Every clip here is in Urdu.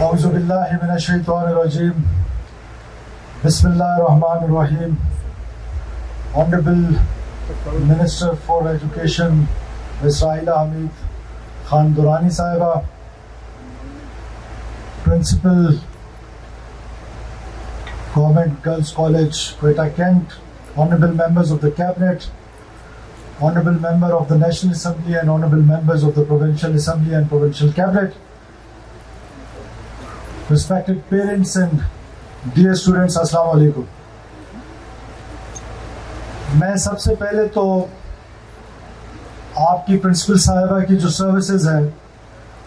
اعوذ باللہ من الشیطان الرجیم بسم اللہ الرحمن الرحیم. Honorable Minister for Education Ms. Raila Hamid Khan Durrani Sahiba, Principal Government Girls College, Quetta Kent, Honorable Members of the Cabinet, Honorable Member of the National Assembly and Honorable Members of the Provincial Assembly and Provincial Cabinet, respected parents and dear students, Assalamu alaikum. میں سب سے پہلے تو آپ کی پرنسپل صاحبہ کی جو سروسز ہیں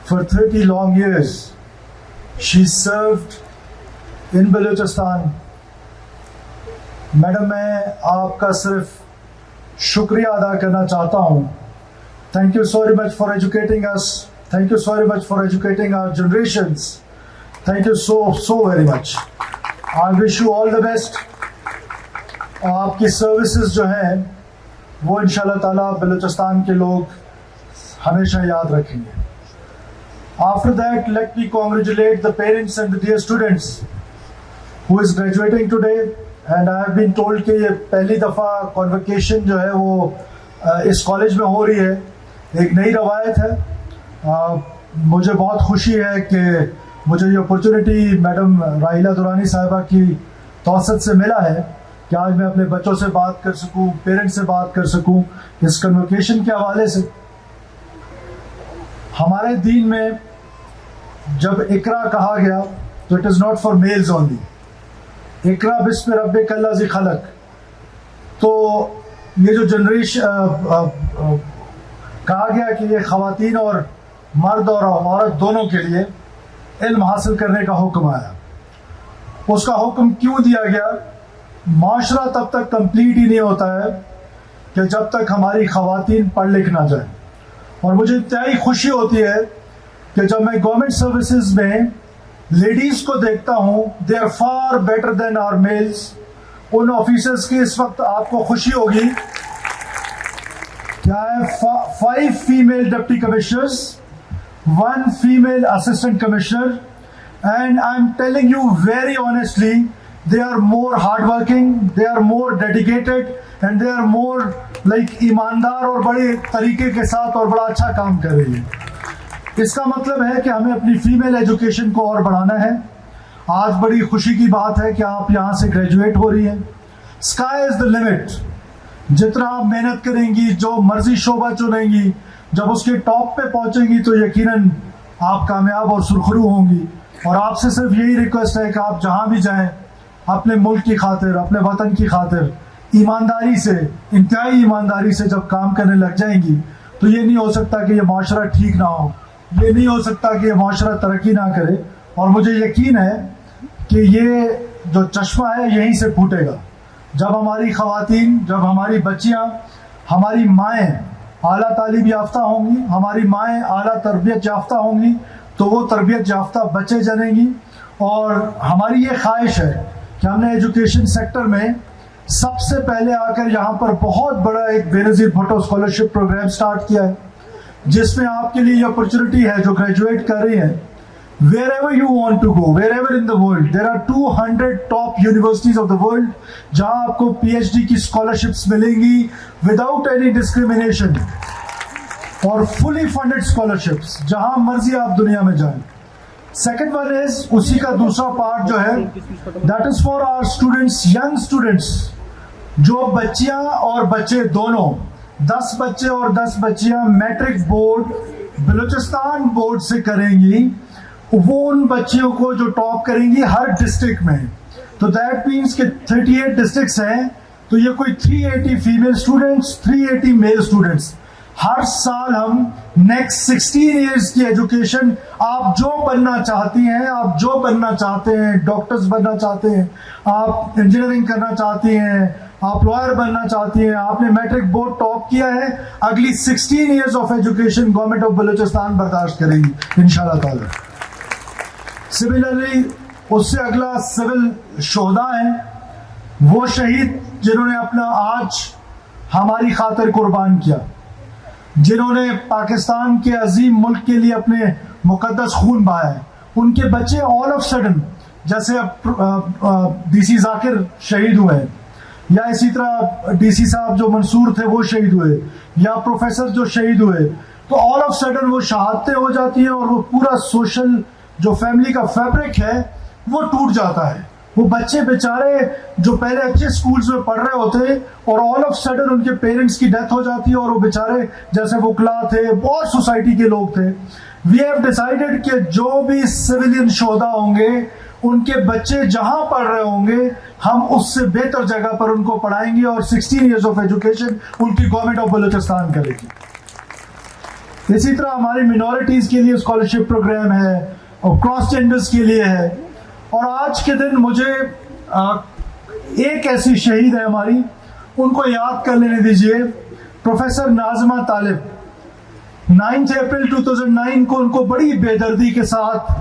for 30 long years she served in Balochistan. Madam میں آپ کا صرف شکریہ ادا کرنا چاہتا ہوں. Thank you so much for educating us. Thank you so much for educating our generations. Thank you so very much. I wish you all the best. آپ کی سروسز جو ہیں وہ انشاءاللہ تعالیٰ بلوچستان کے لوگ ہمیشہ یاد رکھیں گے. After that, let me congratulate the parents and the dear students who is graduating today. And I have been told کہ یہ پہلی دفعہ convocation جو ہے وہ اس کالج میں ہو رہی ہے. ایک نئی روایت ہے. مجھے بہت خوشی ہے کہ مجھے یہ اپرچونٹی میڈم رائلہ دورانی صاحبہ کی توسط سے ملا ہے کہ آج میں اپنے بچوں سے بات کر سکوں, پیرنٹس سے بات کر سکوں اس کنوکیشن کے حوالے سے. ہمارے دین میں جب اقرا کہا گیا تو it is not for males only. اقرا بسم ربک الذی خلق. تو یہ جو جنریشن کہا گیا کہ یہ خواتین اور مرد اور عورت دونوں کے لیے علم حاصل کرنے کا حکم آیا. اس کا حکم کیوں دیا گیا؟ معاشرہ تب تک کمپلیٹ ہی نہیں ہوتا ہے کہ جب تک ہماری خواتین پڑھ لکھ نہ جائیں. اور مجھے انتہائی خوشی ہوتی ہے کہ جب میں گورنمنٹ سروسز میں لیڈیز کو دیکھتا ہوں, they are far better than our males. ان آفیسرز کی اس وقت آپ کو خوشی ہوگی کیا ہے 5 female deputy commissioners, 1 female assistant commissioner. And I am telling you very honestly, they are more hardworking, they are more dedicated and they are more like ایماندار اور بڑے طریقے کے ساتھ اور بڑا اچھا کام کر رہی ہے. اس کا مطلب ہے کہ ہمیں اپنی فیمیل ایجوکیشن کو اور بڑھانا ہے. آج بڑی خوشی کی بات ہے کہ آپ یہاں سے گریجویٹ ہو رہی ہیں. Sky is the limit. جتنا آپ محنت کریں گی, جو مرضی شعبہ چنیں گی, جب اس کے ٹاپ پہ پہنچیں گی تو یقیناً آپ کامیاب اور سرخرو ہوں گی. اور آپ سے صرف یہی ریکویسٹ ہے کہ آپ جہاں بھی جائیں اپنے ملک کی خاطر, اپنے وطن کی خاطر ایمانداری سے, انتہائی ایمانداری سے جب کام کرنے لگ جائیں گی تو یہ نہیں ہو سکتا کہ یہ معاشرہ ٹھیک نہ ہو, یہ نہیں ہو سکتا کہ یہ معاشرہ ترقی نہ کرے. اور مجھے یقین ہے کہ یہ جو چشمہ ہے یہیں سے پھوٹے گا جب ہماری خواتین, جب ہماری بچیاں, ہماری مائیں اعلیٰ تعلیم یافتہ ہوں گی, ہماری مائیں اعلیٰ تربیت یافتہ ہوں گی تو وہ تربیت یافتہ بچے جنیں گی. اور ہماری یہ خواہش ہے کہ ہم نے ایجوکیشن سیکٹر میں سب سے پہلے آ کر یہاں پر بہت بڑا ایک بے نظیر بھٹو اسکالرشپ پروگرام سٹارٹ کیا ہے, جس میں آپ کے لیے یہ اپرچونٹی ہے جو گریجویٹ کر رہی ہیں. wherever you want to go, wherever in the world, there are 200 top universities of the world جہاں آپ کو پی ایچ ڈی کی اسکالرشپس ملیں گی وداؤٹ اینی ڈسکریمنیشن, اور فلی فنڈیڈ اسکالرشپس جہاں مرضی آپ دنیا میں جائیں. سیکنڈ ون از, اسی کا دوسرا پارٹ جو ہے that is for our students, young students, جو بچیاں اور بچے دونوں 10 بچے اور 10 بچیاں میٹرک بورڈ بلوچستان بورڈ سے کریں گی, وہ ان بچیوں کو جو ٹاپ کریں گی ہر ڈسٹرکٹ میں. تو دیٹ مینس کہ 38 ڈسٹرکٹس ہیں تو یہ کوئی 380 فیمیل اسٹوڈینٹس, 380 میل اسٹوڈینٹس. ہر سال ہم نیکسٹ 16 ایئرس کی ایجوکیشن, آپ جو بننا چاہتی ہیں, آپ جو بننا چاہتے ہیں, ڈاکٹرز بننا چاہتے ہیں, آپ انجینئرنگ کرنا چاہتی ہیں, آپ لائر بننا چاہتی ہیں, آپ نے میٹرک بورڈ ٹاپ کیا ہے, اگلی 16 years of education government of Balochistan برداشت کریں گی انشاءاللہ تعالی. سملرلی اس سے اگلا سول شہداء ہیں, وہ شہید جنہوں نے اپنا آج ہماری خاطر قربان کیا, جنہوں نے پاکستان کے عظیم ملک کے لیے اپنے مقدس خون بہایا ہے. ان کے بچے آل آف سڈن, جیسے اب ڈی سی ذاکر شہید ہوئے ہیں, یا اسی طرح ڈی سی صاحب جو منصور تھے وہ شہید ہوئے, یا پروفیسر جو شہید ہوئے, تو آل آف سڈن وہ شہادتیں ہو جاتی ہیں اور وہ پورا سوشل جو فیملی کا فیبرک ہے وہ ٹوٹ جاتا ہے. وہ بچے بیچارے جو پہلے اچھے اسکولز میں پڑھ رہے ہوتے اور آل آف سڈن ان کے پیرنٹس کی ڈیتھ ہو جاتی ہے, اور وہ بیچارے جیسے وکلا تھے, بہت سوسائٹی کے لوگ تھے. وی ہیو ڈیسائیڈڈ کہ جو بھی سویلین شہدا ہوں گے ان کے بچے جہاں پڑھ رہے ہوں گے ہم اس سے بہتر جگہ پر ان کو پڑھائیں گے, اور 16 ایئرز آف ایجوکیشن ان کی گورنمنٹ آف بلوچستان کرے گی. اسی طرح ہماری مینورٹیز کے لیے اسکالرشپ پروگرام ہے, اور کراس جینڈرز کے لیے ہے. اور آج کے دن مجھے ایک ایسی شہید ہے ہماری, ان کو یاد کر لینے دیجئے, پروفیسر ناظمہ طالب. 9 اپریل 2009 کو ان کو بڑی بے دردی کے ساتھ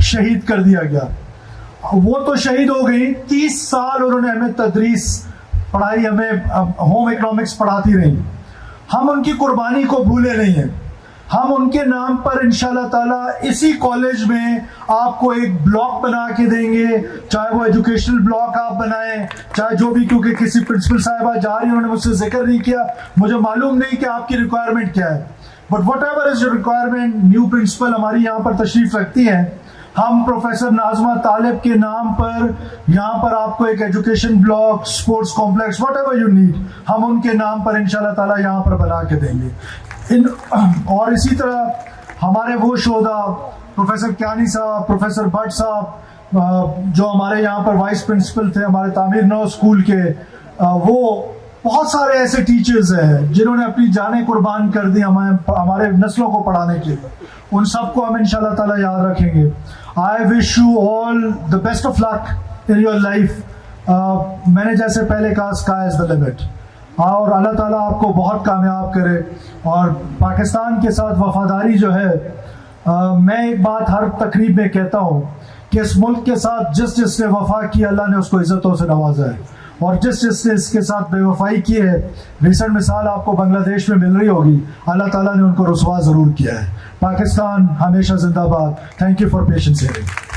شہید کر دیا گیا. وہ تو شہید ہو گئی, 30 سال انہوں نے ہمیں تدریس پڑھائی, ہمیں ہوم اکنامکس پڑھاتی رہی. ہم ان کی قربانی کو بھولے نہیں ہیں. ہم ان کے نام پر انشاءاللہ تعالیٰ اسی کالج میں آپ کو ایک بلاک بنا کے دیں گے, چاہے وہ ایجوکیشنل بلاک آپ بنائیں, چاہے جو بھی, کیونکہ کسی پرنسپل صاحبہ جا رہی ہیں, انہوں نے مجھ سے ذکر نہیں کیا, مجھے معلوم نہیں کہ آپ کی ریکوائرمنٹ کیا ہے, but whatever is your requirement, new principal ہماری یہاں پر تشریف رکھتی ہیں. ہم پروفیسر ناظمہ طالب کے نام پر یہاں پر آپ کو ایک education block, sports complex, what ever you need, ہم ان کے نام پر انشاءاللہ تعالیٰ یہاں پر بنا کے دیں گے. اور اسی طرح ہمارے وہ شہدا, پروفیسر کیانی صاحب, پروفیسر بٹ صاحب, جو ہمارے یہاں پر وائس پرنسپل تھے ہمارے تعمیر نو اسکول کے, وہ بہت سارے ایسے ٹیچرز ہیں جنہوں نے اپنی جانیں قربان کر دی ہمارے نسلوں کو پڑھانے کے لیے. ان سب کو ہم انشاءاللہ تعالیٰ یاد رکھیں گے. I wish you all the best of luck in your life. میں نے جیسے پہلے کہا, اسکائی از دا لمٹ, اور اللہ تعالیٰ آپ کو بہت کامیاب کرے. اور پاکستان کے ساتھ وفاداری جو ہے, میں ایک بات ہر تقریب میں کہتا ہوں کہ اس ملک کے ساتھ جس نے وفا کی اللہ نے اس کو عزتوں سے نوازا ہے, اور جس نے اس کے ساتھ بے وفائی کی ہے, ریسنٹ مثال آپ کو بنگلہ دیش میں مل رہی ہوگی, اللہ تعالیٰ نے ان کو رسوا ضرور کیا ہے. پاکستان ہمیشہ زندہ باد. Thank you for patience hearing.